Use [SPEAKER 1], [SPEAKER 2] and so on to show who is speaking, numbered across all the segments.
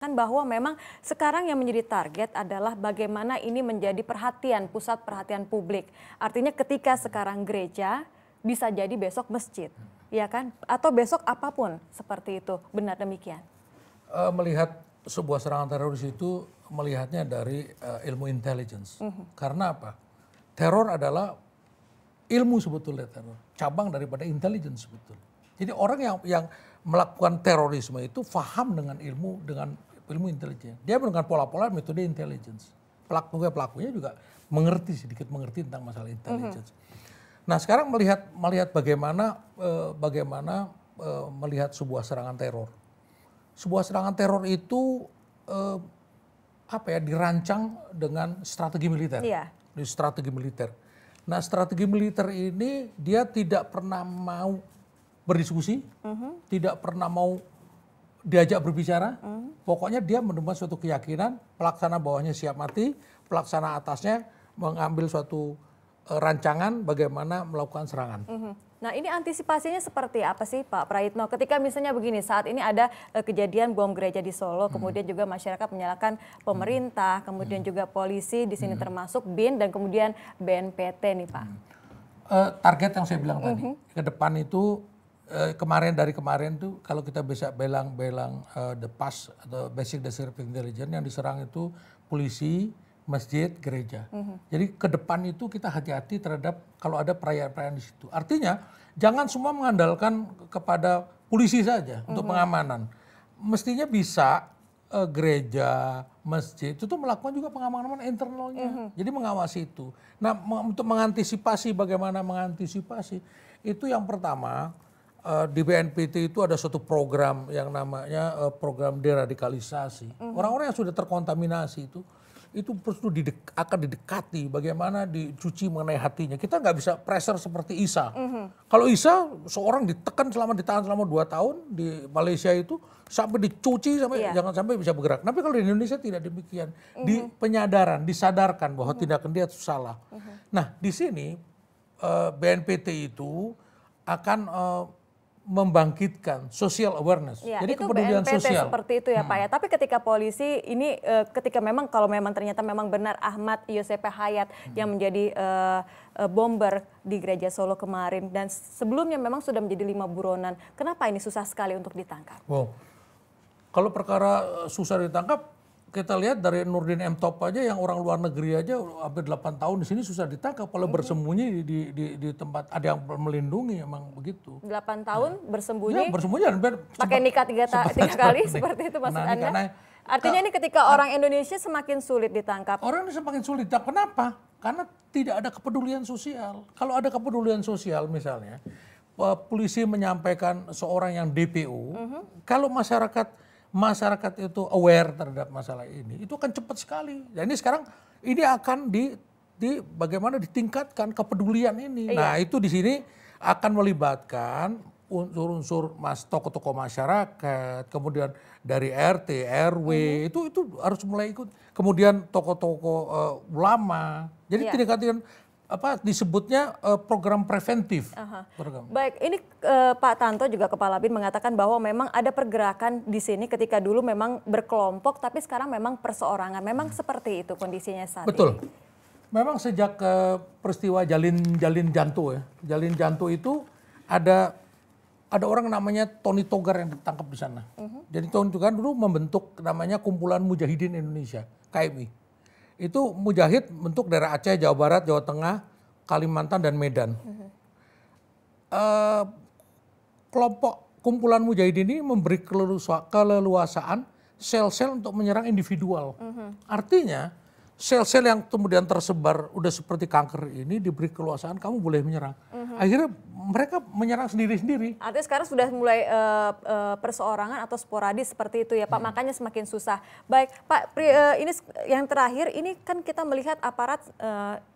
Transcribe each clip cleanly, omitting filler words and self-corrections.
[SPEAKER 1] mengatakan bahwa memang sekarang yang menjadi target adalah bagaimana ini menjadi perhatian, pusat perhatian publik. Artinya ketika sekarang gereja bisa jadi besok masjid, ya kan? Atau besok apapun seperti itu. Benar demikian?
[SPEAKER 2] Melihat sebuah serangan teroris itu melihatnya dari ilmu intelligence. Karena apa? Teror adalah ilmu sebetulnya, teror cabang daripada intelligence sebetulnya. Jadi orang yang melakukan terorisme itu paham dengan ilmu intelijen. Dia menggunakan pola-pola metode intelligence. Pelakunya juga sedikit mengerti tentang masalah intelligence. Nah sekarang melihat bagaimana melihat sebuah serangan teror. Sebuah serangan teror itu dirancang dengan strategi militer.
[SPEAKER 1] Iya.
[SPEAKER 2] Strategi militer. Nah strategi militer ini dia tidak pernah mau berdiskusi, tidak pernah mau diajak berbicara. Pokoknya dia menemukan suatu keyakinan, pelaksana bawahnya siap mati, pelaksana atasnya mengambil suatu rancangan bagaimana melakukan serangan.
[SPEAKER 1] Nah ini antisipasinya seperti apa sih Pak Prayitno? Ketika misalnya begini, saat ini ada kejadian bom gereja di Solo, kemudian juga masyarakat menyalahkan pemerintah, kemudian juga polisi, di sini termasuk BIN dan kemudian BNPT nih Pak.
[SPEAKER 2] Target yang saya bilang tadi, ke depan itu dari kemarin tuh kalau kita bisa belang the past atau basic descriptive intelligence yang diserang itu polisi, masjid, gereja. Jadi ke depan itu kita hati-hati terhadap kalau ada perayaan-perayaan di situ. Artinya jangan semua mengandalkan kepada polisi saja untuk pengamanan. Mestinya bisa gereja, masjid itu tuh melakukan juga pengamanan internalnya. Jadi mengawasi itu. Nah untuk mengantisipasi bagaimana mengantisipasi itu yang pertama. Di BNPT itu ada suatu program yang namanya program deradikalisasi. Orang-orang yang sudah terkontaminasi itu perlu akan didekati bagaimana dicuci mengenai hatinya. Kita nggak bisa pressure seperti Isa. Kalau Isa seorang ditahan selama 2 tahun di Malaysia itu sampai dicuci jangan sampai bisa bergerak. Tapi kalau di Indonesia tidak demikian. Di penyadaran, disadarkan bahwa tindakan dia itu salah. Nah di sini BNPT itu akan membangkitkan social awareness.
[SPEAKER 1] Ya,
[SPEAKER 2] jadi
[SPEAKER 1] itu
[SPEAKER 2] kepedulian
[SPEAKER 1] BNPT
[SPEAKER 2] sosial
[SPEAKER 1] seperti itu ya Pak ya. Tapi ketika polisi ini ketika kalau memang ternyata memang benar Ahmad Yosepe Hayat yang menjadi bomber di gereja Solo kemarin dan sebelumnya memang sudah menjadi 5 buronan. Kenapa ini susah sekali untuk ditangkap?
[SPEAKER 2] Wow. Kalau perkara susah ditangkap, kita lihat dari Nurdin M. Top aja yang orang luar negeri aja hampir 8 tahun di sini susah ditangkap. Kalau bersembunyi di tempat ada yang melindungi emang begitu.
[SPEAKER 1] 8 tahun bersembunyi?
[SPEAKER 2] Ya bersembunyi dan
[SPEAKER 1] pakai nikah 3 kali seperti itu maksud Anda? Artinya ini ketika orang Indonesia semakin sulit ditangkap.
[SPEAKER 2] Orang ini semakin sulit. Kenapa? Karena tidak ada kepedulian sosial. Kalau ada kepedulian sosial misalnya, polisi menyampaikan seorang yang DPO, kalau masyarakat itu aware terhadap masalah ini, itu akan cepat sekali. Dan ini sekarang ini akan bagaimana ditingkatkan kepedulian ini.
[SPEAKER 1] Iya.
[SPEAKER 2] Nah itu di sini akan melibatkan unsur-unsur tokoh-tokoh masyarakat, kemudian dari RT, RW, itu harus mulai ikut. Kemudian tokoh-tokoh ulama. Jadi tingkatkan disebutnya program preventif.
[SPEAKER 1] Baik, ini Pak Tanto juga Kepala BIN mengatakan bahwa memang ada pergerakan di sini ketika dulu memang berkelompok, tapi sekarang memang perseorangan. Memang seperti itu kondisinya saat
[SPEAKER 2] Betul.
[SPEAKER 1] ini.
[SPEAKER 2] Memang sejak peristiwa Jalin Janto ya, Jalin Janto itu ada orang namanya Tony Togar yang ditangkap di sana. Jadi Tony Togar dulu membentuk namanya Kumpulan Mujahidin Indonesia, KMI. Itu mujahid bentuk daerah Aceh, Jawa Barat, Jawa Tengah, Kalimantan, dan Medan. Kelompok kumpulan mujahidin ini memberi keleluasaan sel-sel untuk menyerang individual. Artinya sel-sel yang kemudian tersebar udah seperti kanker ini diberi keleluasaan kamu boleh menyerang. Akhirnya mereka menyerang sendiri-sendiri.
[SPEAKER 1] Artinya sekarang sudah mulai perseorangan atau sporadis seperti itu ya Pak, makanya semakin susah. Baik Pak, ini yang terakhir, ini kan kita melihat aparat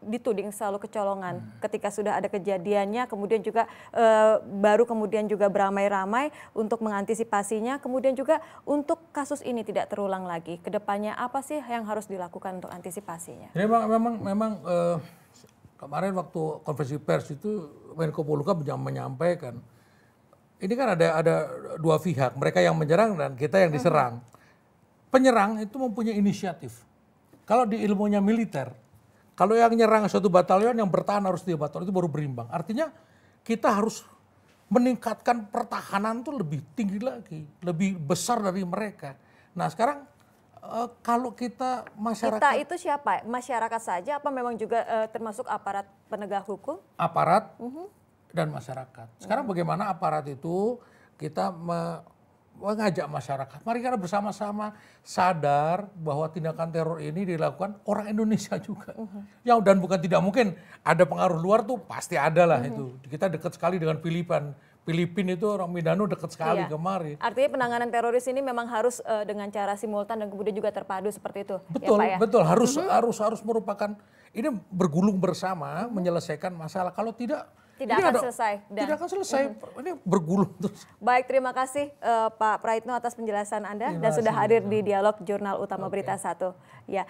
[SPEAKER 1] dituding selalu kecolongan ketika sudah ada kejadiannya, kemudian juga baru kemudian juga beramai-ramai untuk mengantisipasinya, kemudian juga untuk kasus ini tidak terulang lagi. Kedepannya apa sih yang harus dilakukan untuk antisipasinya?
[SPEAKER 2] Jadi memang kemarin waktu konferensi pers itu Menko Polhukam menyampaikan, ini kan ada 2 pihak, mereka yang menyerang dan kita yang diserang. penyerang itu mempunyai inisiatif. Kalau di ilmunya militer, kalau yang nyerang suatu batalion, yang bertahan harus 3 batalion, itu baru berimbang. Artinya kita harus meningkatkan pertahanan tuh lebih tinggi lagi, lebih besar dari mereka. Nah sekarang kalau kita masyarakat...
[SPEAKER 1] Kita itu siapa? Masyarakat saja apa memang juga termasuk aparat penegak hukum?
[SPEAKER 2] Aparat dan masyarakat. Sekarang bagaimana aparat itu kita mengajak masyarakat, mari kita bersama-sama sadar bahwa tindakan teror ini dilakukan orang Indonesia juga. Ya dan bukan tidak mungkin ada pengaruh luar tuh pasti ada lah itu. Kita dekat sekali dengan Filipina. Filipina itu orang Mindanao dekat sekali kemarin.
[SPEAKER 1] Artinya penanganan teroris ini memang harus dengan cara simultan dan kemudian juga terpadu seperti itu.
[SPEAKER 2] Betul,
[SPEAKER 1] ya, Pak, ya?
[SPEAKER 2] Betul. Harus merupakan ini bergulung bersama menyelesaikan masalah. Kalau tidak
[SPEAKER 1] selesai.
[SPEAKER 2] Tidak akan selesai. Ini bergulung terus.
[SPEAKER 1] Baik, terima kasih Pak Praitno atas penjelasan Anda dan sudah hadir di Dialog Jurnal Utama Berita 1. Ya.